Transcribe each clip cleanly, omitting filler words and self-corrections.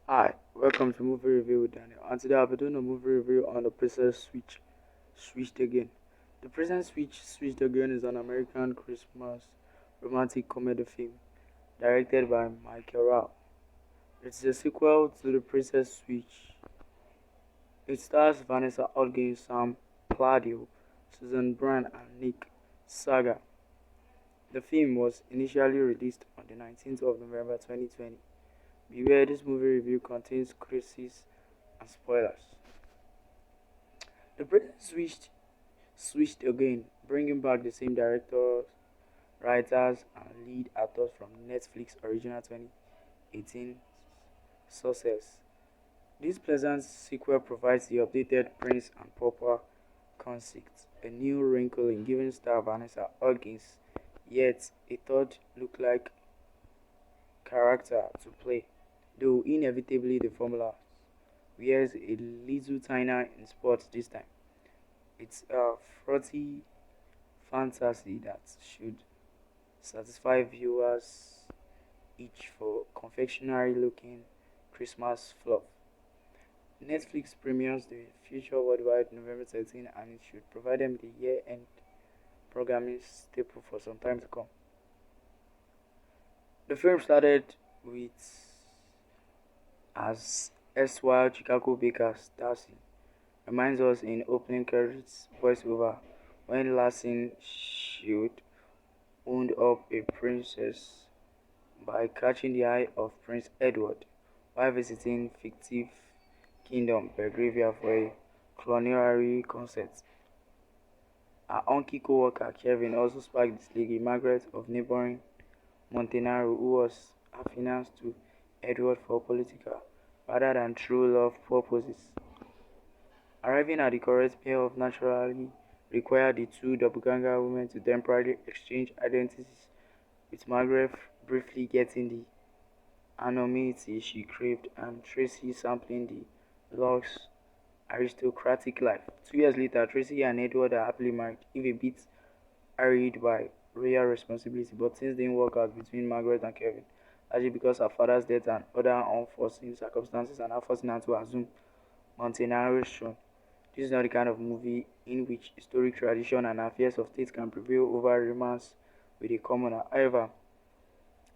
Hi, welcome to Movie Review with Daniel. And today I'll be doing a movie review on The Princess Switched Again. The Princess Switched Again is an American Christmas romantic comedy film directed by Michael Rao. It's a sequel to The Princess Switch. It stars Vanessa Hudgens, Sam Pladio, Susan Brand, and Nick Saga. The film was initially released on the 19th of November 2020. Beware, this movie review contains criticisms and spoilers. The Princess switched again, bringing back the same directors, writers, and lead actors from Netflix original 2018 success. This pleasant sequel provides the updated Prince and Pauper concept, a new wrinkle in giving star Vanessa Hudgens yet a third look-like character to play, though inevitably the formula wears a little thinner in sports this time. It's a frothy fantasy that should satisfy viewers itch for confectionery looking Christmas fluff. Netflix premieres the feature worldwide November 13 and it should provide them the year end programming staple for some time to come. The film started with as erstwhile Chicago Baker Darcy reminds us in opening credits voiceover when Larson Shield wound up a princess by catching the eye of Prince Edward while visiting fictive kingdom Belgravia for a culinary concert. Her unky co-worker Kevin also sparked this lady Margaret of neighboring Montenaro, who was affianced to Edward for political rather than true love purposes. Arriving at the correct pair of naturally required the two doppelganger women to temporarily exchange identities, with Margaret briefly getting the anonymity she craved and Tracy sampling the luxe aristocratic life. 2 years later, Tracy and Edward are happily married, if a bit harried by royal responsibility, but things didn't work out between Margaret and Kevin, largely because her father's death and other unforeseen circumstances are now forcing her to assume Montenaro's throne. This is not the kind of movie in which historic tradition and affairs of state can prevail over romance with a commoner. However,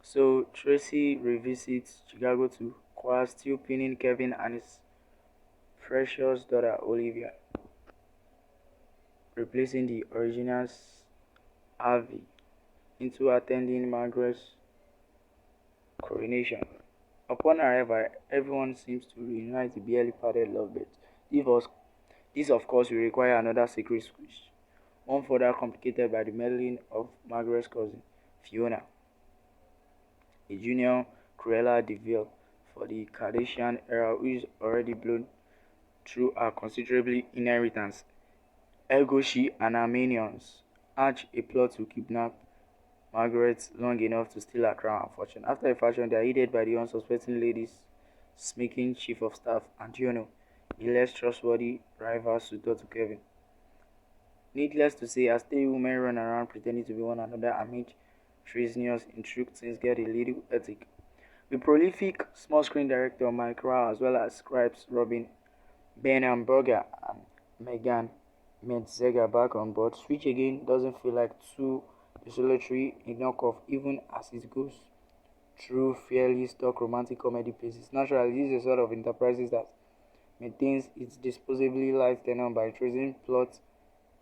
so Tracy revisits Chicago to acquire, still pinning Kevin and his precious daughter Olivia, replacing the original's Harvey, into attending Margaret's coronation. Upon arrival, everyone seems to reunite the barely parted lovebirds. This, of course, will require another secret switch, one further complicated by the meddling of Margaret's cousin, Fiona, a junior Cruella de Vil for the Kardashian era who is already blown through her considerable inheritance. Ergo she and her minions hatch a plot to kidnap Margaret long enough to steal her crown and fortune. After a fashion, they are aided by the unsuspecting lady's smirking chief of staff, Antonio, a less trustworthy rival suitor to Kevin. Needless to say, as three women run around pretending to be one another amid treasonous intrigue, things get a little hectic. The prolific small-screen director Mike Rao, as well as scribes Robin Bernenberger and Megan Metzeger back on board, Switch Again doesn't feel like too desultory a knockoff even as it goes through fairly stock romantic comedy paces. Naturally, this is a sort of enterprise that maintains its disposably light tenor by tracing plot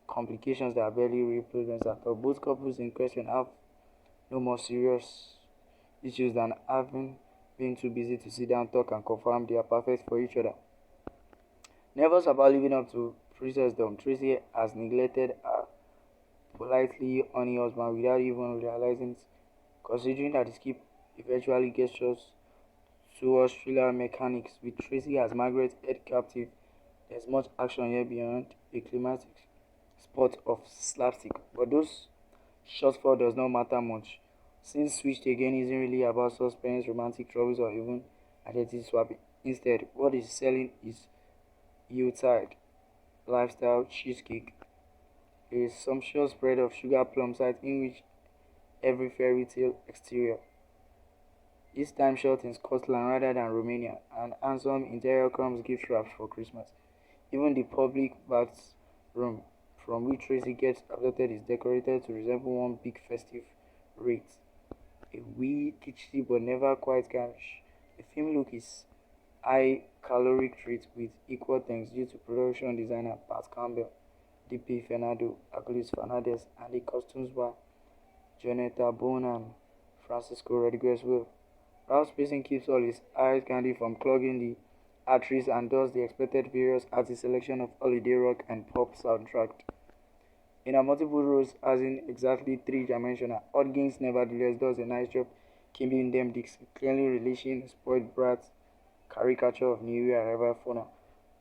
complications that are barely real problems at all. Both couples in question have no more serious issues than having been too busy to sit down, talk, and confirm they are perfect for each other. Nervous about living up to Princessdom, Tracy has neglected her politely honey husband without even realizing it, considering that his keep eventually gestures towards thriller mechanics. With Tracy as Margaret held captive, there's much action here beyond a climatic spot of slapstick, but those shortfall does not matter much, since Switched Again isn't really about suspense, romantic troubles, or even identity swapping. Instead, what is selling is Yuletide lifestyle cheesecake, a sumptuous spread of sugar plum sides in which every fairy tale exterior this time shot in Scotland rather than Romania, and handsome interior comes gift wrapped for Christmas. Even the public bathroom from which Tracy gets abducted is decorated to resemble one big festive wreath, a wee kitschy but never quite garish. The film look is high caloric treat with equal thanks due to production designer Pat Campbell, DP Fernando Aguilis Fernandez, and the costumes by Jonetta Bone and Francisco Rodriguez Will. Ralph Pacing keeps all his eye candy from clogging the arteries and does the expected various artist selection of holiday rock and pop soundtrack. In her multiple roles as in exactly three-dimensional, Hodgins nevertheless does a nice job keeping them Dixon, clearly relishing a spoiled brat caricature of New Year arrival fauna.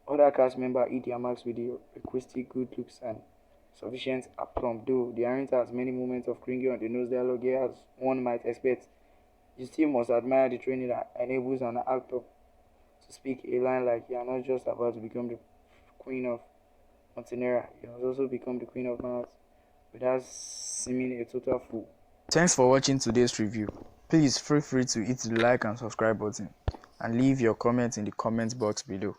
Other cast members eat their marks with the requisite good looks and sufficient aplomb, though there aren't as many moments of cringy on the nose dialogue here as one might expect. You still must admire the training that enables an actor to speak a line like you are not just about to become the queen of Montenegro, you must also become the queen of my heart without seeming a total fool. Thanks for watching today's review. Please feel free to hit the like and subscribe button and leave your comments in the comment box below.